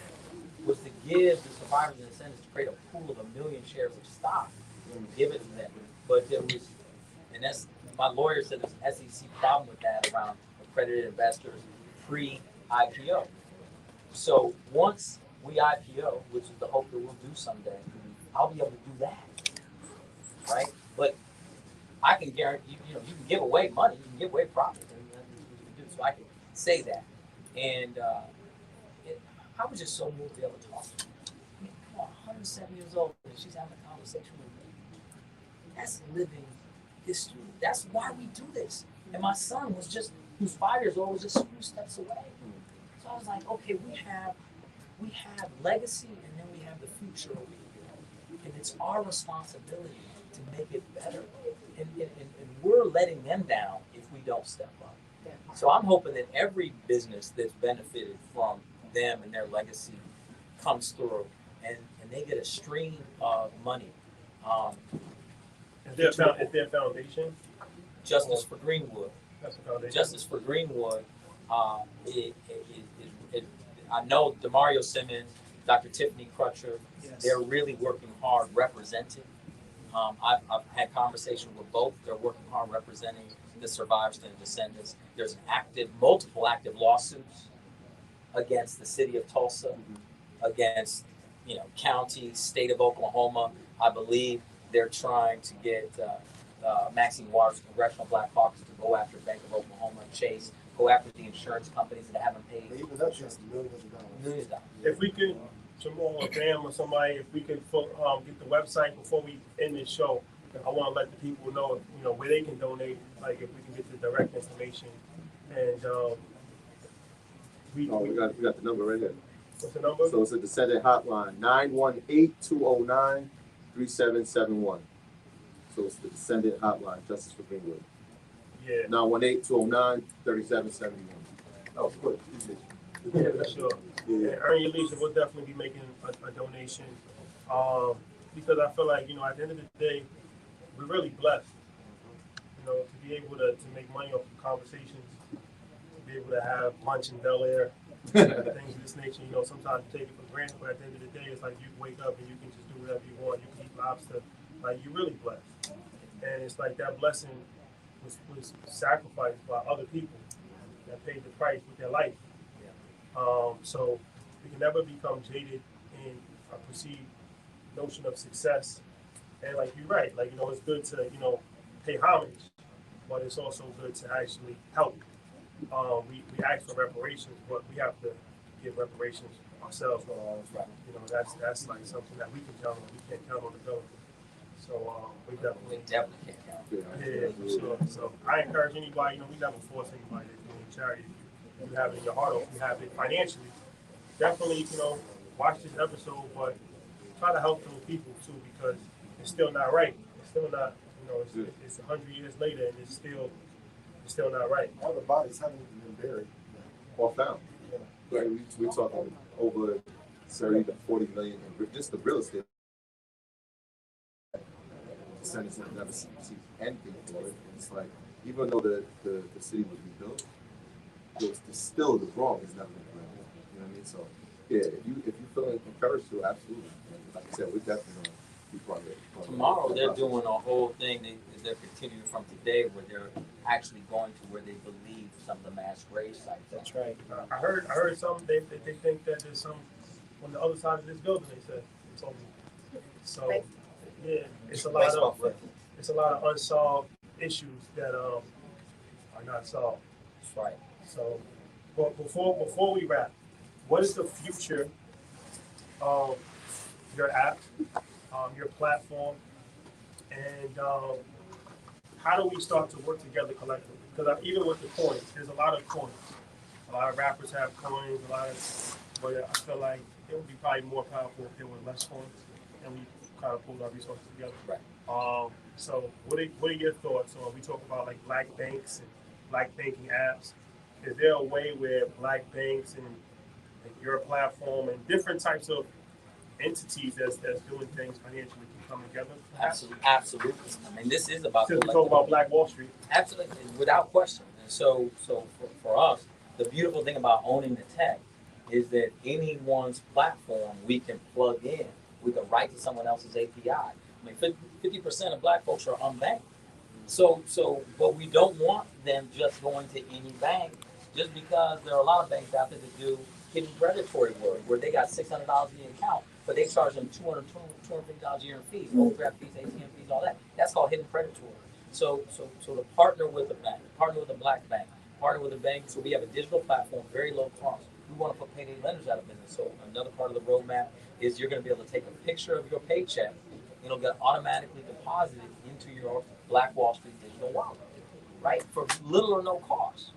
was to give the survivors and descendants to create a pool of 1 million shares of stock and give it to them. But there was, and that's, my lawyer said there's an SEC problem with that around accredited investors pre-IPO. So once we IPO, which is the hope that we'll do someday, I'll be able to do that, right? But I can guarantee, you can give away money, you can give away profits, and that's what you can do. So I can say that. And I was just so moved to be able to talk to her. I mean, come on, 107 years old, and she's having a conversation with me. That's living history. That's why we do this. And my son who's 5 years old, was just a few steps away. So I was like, okay, we have legacy, and then we have the future over here. And it's our responsibility to make it better. And we're letting them down if we don't step up. So I'm hoping that every business that's benefited from them and their legacy comes through, and they get a stream of money. Is there a foundation? Justice for Greenwood. That's the foundation. Justice for Greenwood. I know Demario Simmons, Dr. Tiffany Crutcher, they're really working hard representing. I've had conversations with both. They're working hard representing the survivors and descendants. There's multiple active lawsuits against the city of Tulsa, against county, state of Oklahoma. I believe they're trying to get Maxine Waters, Congressional Black Caucus, to go after Bank of Oklahoma, Chase, go after the insurance companies that haven't paid. Even that's just millions of dollars. Millions of dollars. If we could, Jamal or Bam or somebody, if we could get the website before we end this show, I want to let the people know, where they can donate. Like if we can get the direct information, and we got the number right here. What's the number? So it's a descendant hotline, 918-209-3771. So it's the descendant hotline, Justice for Greenwood. Yeah. 918-209-3771. Oh, good. Yeah, for sure. Yeah. And Earn Your Leisure will definitely be making a donation, because I feel like, at the end of the day, we're really blessed, to be able to make money off of conversations, to be able to have lunch in Bel Air, things of this nature. Sometimes you take it for granted, but at the end of the day, it's like you wake up and you can just do whatever you want. You can eat lobster. Like, you're really blessed. And it's like that blessing was sacrificed by other people that paid the price with their life. So we can never become jaded in a perceived notion of success. And like you're right, it's good to, pay homage, but it's also good to actually help. We ask for reparations, but we have to give reparations ourselves. That's like something that we can count on. We can't count on the government. So we definitely can't count. Yeah, for sure. So I encourage anybody, we never force anybody to do charity. If you have it in your heart or if you have it financially, definitely, watch this episode, but try to help those people too, because it's still not right. It's still not, it's 100 years later and it's still not right. All the bodies haven't even been buried or found. Yeah. Right? We're talking over 30 to 40 million in just the real estate. Descendants have never seen anything for it. It's like, even though the city was rebuilt, still the wrong is never been corrected. You know what I mean? So yeah, if you feel encouraged to, absolutely. And like I said, we're definitely gonna be part of it. Tomorrow they're doing a whole thing. They're continuing from today, where they're actually going to where they believe some of the mass grave sites. That's right. I heard some. They think that there's some on the other side of this building. They said it's over. So yeah, it's a lot of unsolved issues that are not solved. That's right. So, but before we wrap, what is the future of your app, your platform, And how do we start to work together collectively? Because even with the coins, there's a lot of coins. A lot of rappers have coins, but I feel like it would be probably more powerful if there were less coins and we kind of pulled our resources together. Right. So what are your thoughts on, we talk about like black banks and black banking apps. Is there a way where black banks and your platform and different types of entities that's doing things financially can come together? Absolutely. I mean, this is about. Since we talk about Black Wall Street. Absolutely, without question. And so for us, the beautiful thing about owning the tech is that anyone's platform we can plug in. We can write to someone else's API. I mean, 50% of black folks are unbanked. So, but we don't want them just going to any bank just because there are a lot of banks out there that do hidden predatory work where they got $600 in the account, but they charge them $250 a year in fees, overdraft fees, ATM fees, all that. That's called hidden predatory. So to partner with a bank, partner with a black bank, partner with a bank, so we have a digital platform, very low cost. We want to put payday lenders out of business. So another part of the roadmap is you're going to be able to take a picture of your paycheck, and it'll get automatically deposited into your Black Wall Street digital wallet, right? For little or no cost.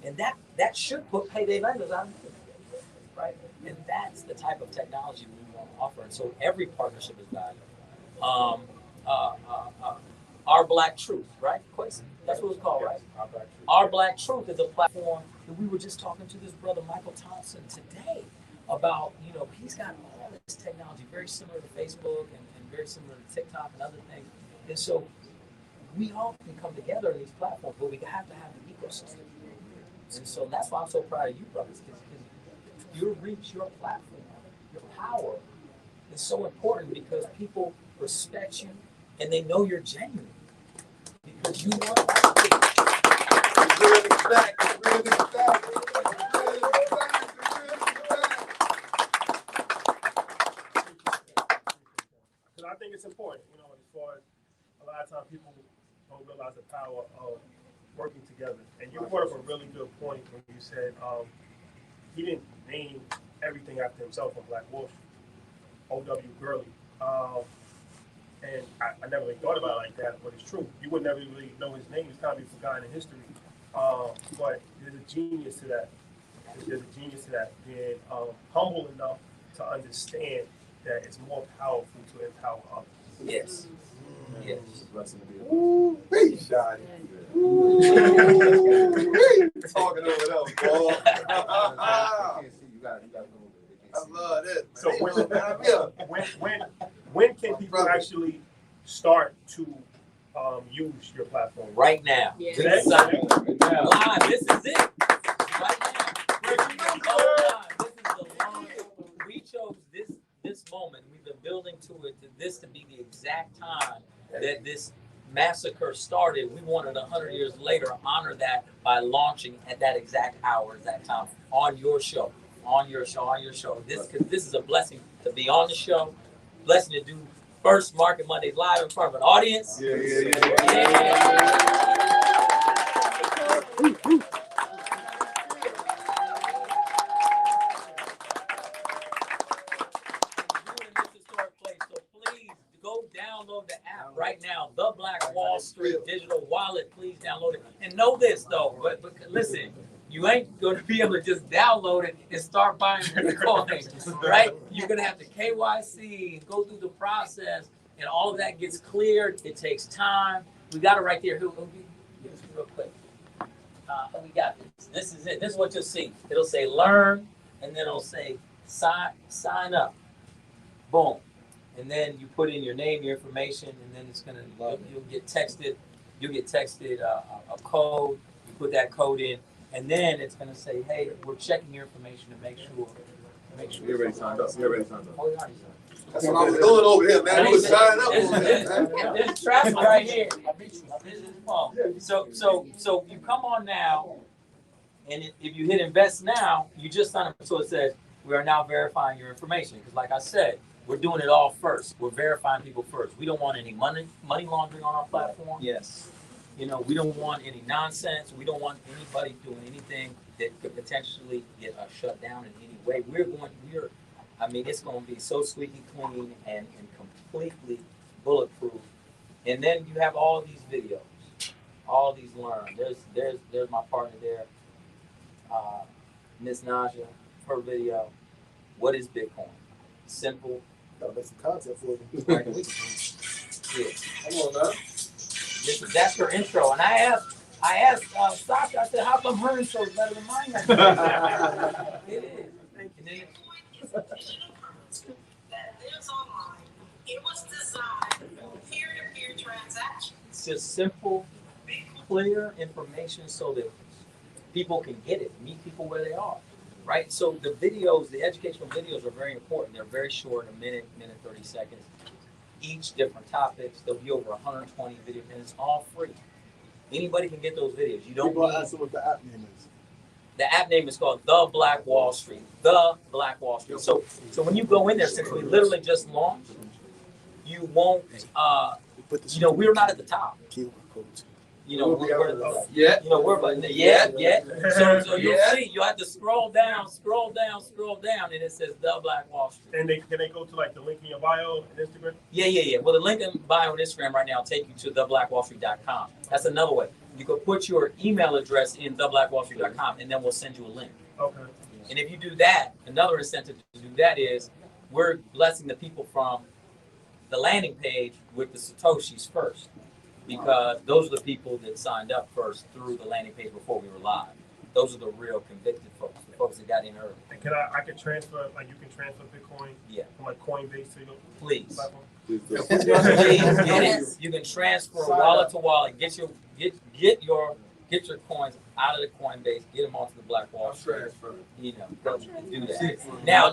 And that should put payday lenders out of business, right? And that's the type of technology we want to offer. And so every partnership is valuable. Our Black Truth, right? Quasi? That's what it's called, right? Our Black Truth is a platform that we were just talking to this brother Michael Thompson today about, he's got all this technology very similar to Facebook and very similar to TikTok and other things. And so we all can come together in these platforms, but we have to have the ecosystem. And so that's why I'm so proud of you, brothers, because your reach, your platform, your power is so important because people respect you and they know you're genuine. Because you want that. Because I think it's important, as far as a lot of times people don't realize the power of working together. And you brought up a really good point when you said he didn't name everything after himself on Black Wall Street. O.W. Gurley. And I never really thought about it like that, but it's true. You would never really know his name. He's kind of forgotten in history. But there's a genius to that. There's a genius to that. Being humble enough to understand that it's more powerful to empower others. Yes. Yes. Ooh, shot. Talking over them, boy. I love this. So when can people actually start to use your platform? Right now. Yeah. Today? Live. This is it. Right now. We chose this moment. We've been building to it to be the exact time that this massacre started. We wanted 100 years later to honor that by launching at that exact hour, at that time, on your show. This is a blessing to be on the show, blessing to do first Market Monday live in front of an audience. Download the app right now, the Black Wall Street digital wallet. Please download it. And know this though, but listen, you ain't going to be able to just download it and start buying the coins, right? You're going to have to KYC and go through the process, and all of that gets cleared. It takes time. We got it right there. Real quick. We got this. This is it. This is what you'll see. It'll say learn, and then it'll say sign up. Boom. And then you put in your name, your information, and then it's gonna you'll get texted. You'll get texted a code. You put that code in, and then it's gonna say, "Hey, we're checking your information to make sure." You're already signed up. Oh, you already signed up. That's what I was doing over here, man. I was signing up over here. This is traffic right here. This is fun. So you come on now, and if you hit invest now, you just sign up. So it says we are now verifying your information because, like I said, we're doing it all first. We're verifying people first. We don't want any money laundering on our platform. Yes. We don't want any nonsense. We don't want anybody doing anything that could potentially get us shut down in any way. It's going to be so squeaky clean and completely bulletproof And then you have all these videos, all these learn. There's my partner there, Miss Naja, her video. What is Bitcoin? Simple. Gotta make some content for you. Right? Yeah. Come on now. Listen, that's her intro. And I asked Sasha, I said, how come her intro is better than mine? It is. And then that lives online. It was designed for peer-to-peer transactions. it's just simple, clear information so that people can get it, meet people where they are, right? So the videos, the educational videos are very important. They're very short, a minute, 30 seconds, each different topics. There'll be over 120 videos, and it's all free. Anybody can get those videos. You don't People need. ask what the app name is. The app name is called The Black Wall Street. The Black Wall Street. So when you go in there, since we literally just launched, you won't. We're not at the top. QR codes. We're Yeah. So you'll see, you have to scroll down, and it says The Black Wall Street. And can they go to like the link in your bio on Instagram? Yeah. Well, the link in bio on Instagram right now will take you to theblackwallstreet.com. That's another way. You could put your email address in theblackwallstreet.com, and then we'll send you a link. Okay. And if you do that, another incentive to do that is we're blessing the people from the landing page with the Satoshis first, because those are the people that signed up first through the landing page before we were live. Those are the real convicted folks, the folks that got in early. And I can transfer, like you can transfer Bitcoin from like Coinbase to your Please. platform? Please get it. You can transfer wallet to wallet. Get your coins out of the Coinbase. Get them onto the Black Wall Street. Do that. Now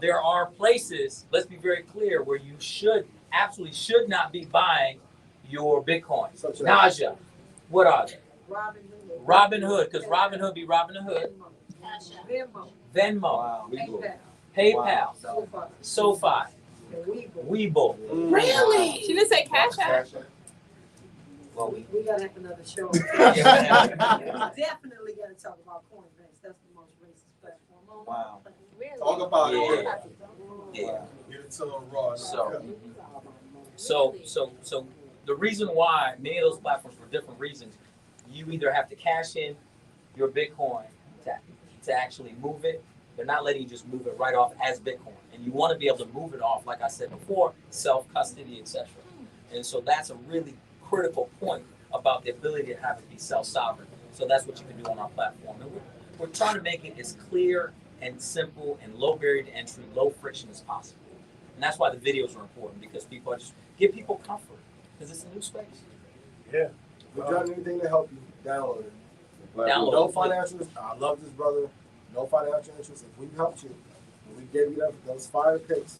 there are places. Let's be very clear where you absolutely should not be buying your Bitcoin. Naja, what are they? Robinhood, because Robinhood be robbing the hood. Venmo, PayPal, SoFi, Webull. Really? She didn't say Cash App. Well, We gotta have another show. Definitely gotta talk about Coinbase. That's the most racist platform on. Wow. Really? Talk about it. Yeah. Get it to them raw. So the reason why many of those platforms, for different reasons, you either have to cash in your Bitcoin to actually move it. They're not letting you just move it right off as Bitcoin. And you want to be able to move it off, like I said before, self-custody, etc. And so that's a really critical point about the ability to have it be self-sovereign. So that's what you can do on our platform. And we're trying to make it as clear and simple and low barrier to entry, low friction as possible. And that's why the videos are important, because people just give people comfort, because it's a new space. Yeah. If we've done anything to help you, download it. Download No it. financial. I love this brother. No financial interest. If we helped you, and we gave you those fire picks,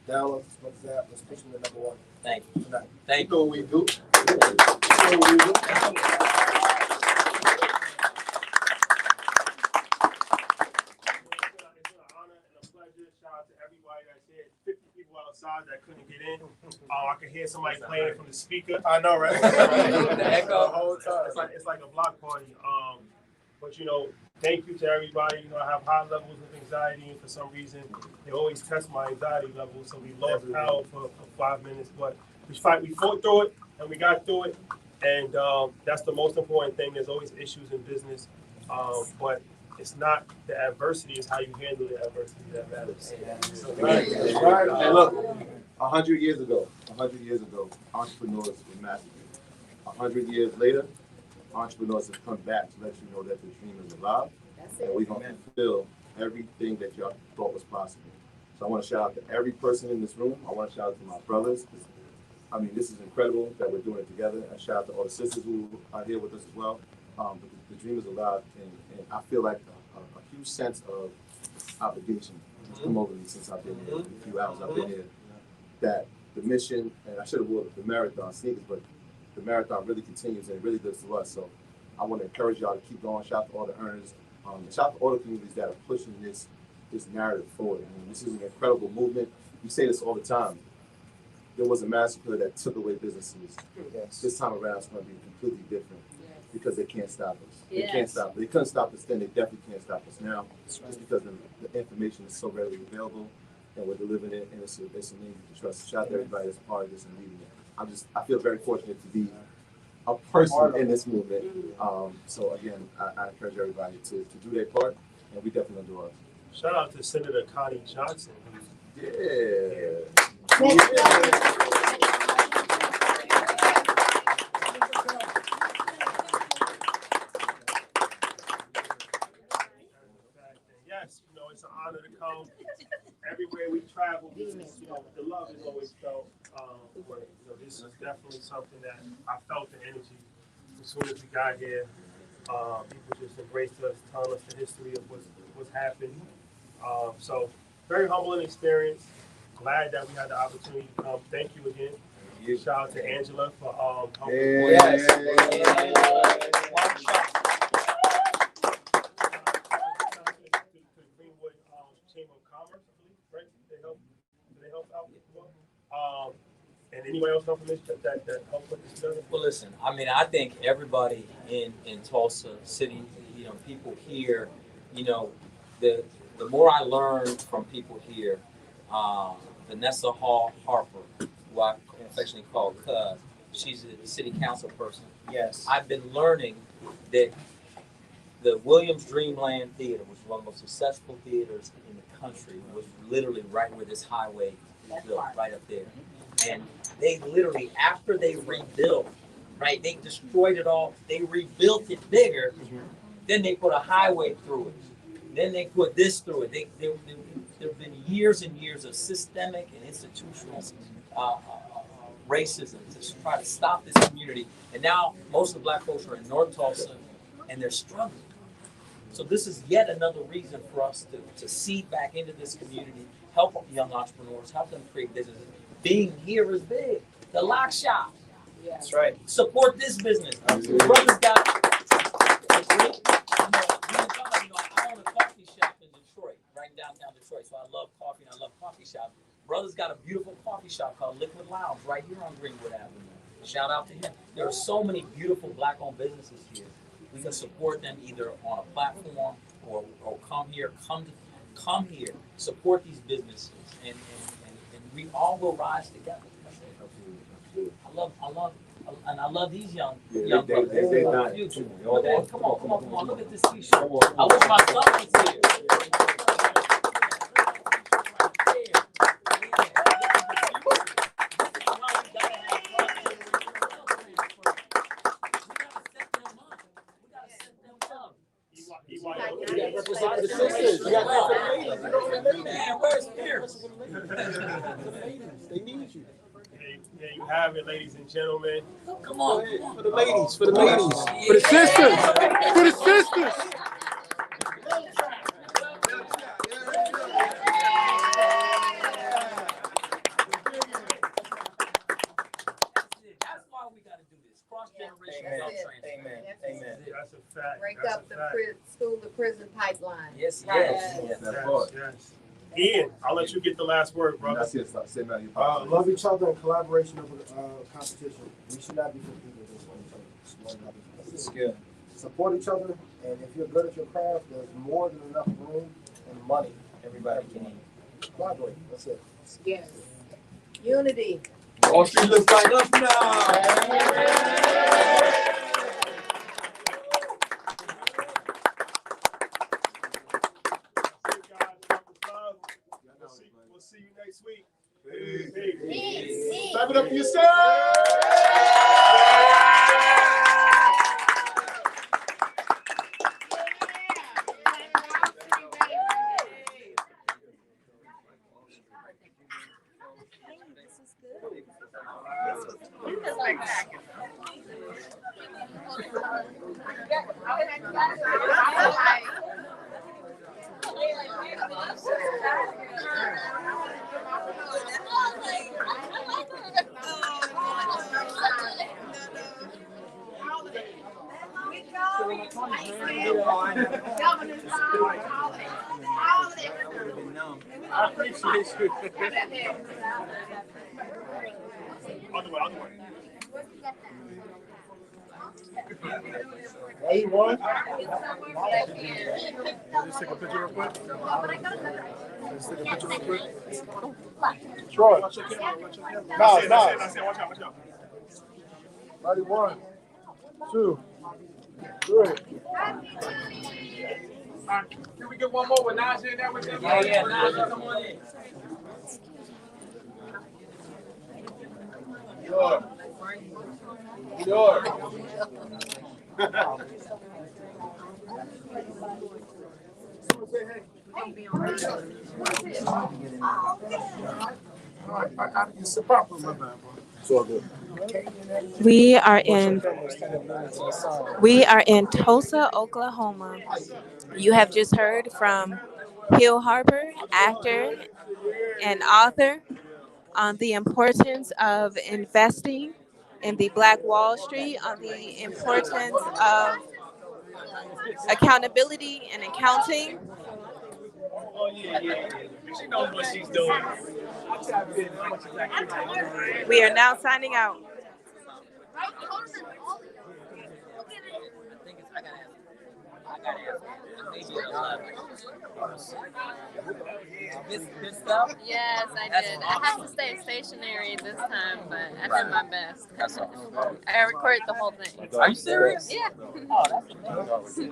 download this book app. Let's push them to number one. Thank you. Tonight. Thank You know what we do. Outside that couldn't get in. I could hear somebody playing from the speaker. I know, right? The echo. The whole time. It's like a block party. But thank you to everybody. I have high levels of anxiety, and for some reason, they always test my anxiety levels. So we lost power for 5 minutes, but we fought through it, and we got through it. And that's the most important thing. There's always issues in business, but it's not the adversity; it's how you handle the adversity that matters. Right. And look, 100 years ago, entrepreneurs were massacred. 100 years later, entrepreneurs have come back to let you know that the dream is alive, and we're going to fulfill everything that y'all thought was possible. So I want to shout out to every person in this room. I want to shout out to my brothers. I mean, this is incredible that we're doing it together. And shout out to all the sisters who are here with us as well. But the dream is alive, and I feel like a huge sense of obligation has come over me since I've been here. A few hours I've been here. That the mission, and I should have worn the marathon sneakers, but the marathon really continues and it really does to us. So I want to encourage y'all to keep going. Shout out to all the earners. Shout out to all the communities that are pushing this narrative forward. I mean, this is an incredible movement. We say this all the time. There was a massacre that took away businesses. Yes. This time around, it's going to be completely different because they can't stop us. They can't stop us. They couldn't stop us then. They definitely can't stop us now. Just because the information is so readily available and we're delivering it, and it's a name you can trust. Shout out to everybody that's part of this and leading it. I feel very fortunate to be a person in this movement. So again, I encourage everybody to do their part, and we definitely do ours. Shout out to Senator Connie Johnson. Yeah. Yes, you know, it's an honor to come. Everywhere we travel, you know, the love is always felt. But you know, this is definitely something that I felt the energy as soon as we got here. People just embraced us, telling us the history of what's happened. So very humbling experience. Glad that we had the opportunity to come. Thank you again. Shout out to Angela for helping. Yes. To Greenwood Chamber of Commerce, I believe, right? They help out as well. And anyone else know from this that helped put this together? Well, listen, I mean, I think everybody in Tulsa City, you know, people here, you know, the more I learn from people here, Vanessa Harper, who I affectionately call Cuz, she's a city council person. Yes. I've been learning that the Williams Dreamland Theater, which was one of the most successful theaters in the country, was literally right where this highway is built, right up there. And they literally, after they rebuilt, right, they destroyed it all, they rebuilt it bigger, then they put a highway through it. Then they put this through it. There have been years and years of systemic and institutional racism to try to stop this community. And now most of the black folks are in North Tulsa and they're struggling. So this is yet another reason for us to seed back into this community, help young entrepreneurs, help them create businesses. Being here is big. The lock shop. That's right. Support this business. Brothers got, I own a coffee shop in Detroit, right downtown Detroit. So I love coffee and I love coffee shops. Brothers got a beautiful coffee shop called Liquid Lounge right here on Greenwood Avenue. Shout out to him. There are so many beautiful black-owned businesses here. We can support them either on a platform or come here, support these businesses, and we all will rise together. I love these young brothers. They not. Come on, look at this t-shirt. I wish my son was here. The sisters, you got that Man, where's Pierce? They need you. There you have it, ladies and gentlemen. Come on. For the ladies, for the ladies, for the sisters, for the sisters. That's why we got to do this. Cross-generational health training. Amen. That's a fact. Break That's up a the fact. school to prison pipeline. Yes. Yes. Ian, I'll let you get the last word, brother. That's it. Love each other and collaboration over competition. We should not be competing against one another. It's good. Support each other, and if you're good at your craft, there's more than enough room and money. Everybody can eat. Collaborate. That's it. Yes. Unity. Wall Street looks like us now. We'll see you next week. Peace. Clap it up for yourself. I appreciate you. Other way. Hey, one. Let's take a picture real quick. Let's take a picture real quick. Troy. Watch your camera. Watch your camera. Nah, That's nah. it. Watch out. Watch out. Ready, 1, 2, 3. Can we get one more with Najee in there with them? Yeah, Najee, come on in. Sure. It's a proper, my man. It's all good. We are in Tulsa, Oklahoma. You have just heard from Harper, actor and author, on the importance of investing in the Black Wall Street, on the importance of accountability and accounting. Oh, yeah. She knows what she's doing. We are now signing out. This stuff? Yes, I did. I had to stay stationary this time, but I did my best. That's awesome. I recorded the whole thing. Are you serious? Yeah. Oh, that's amazing.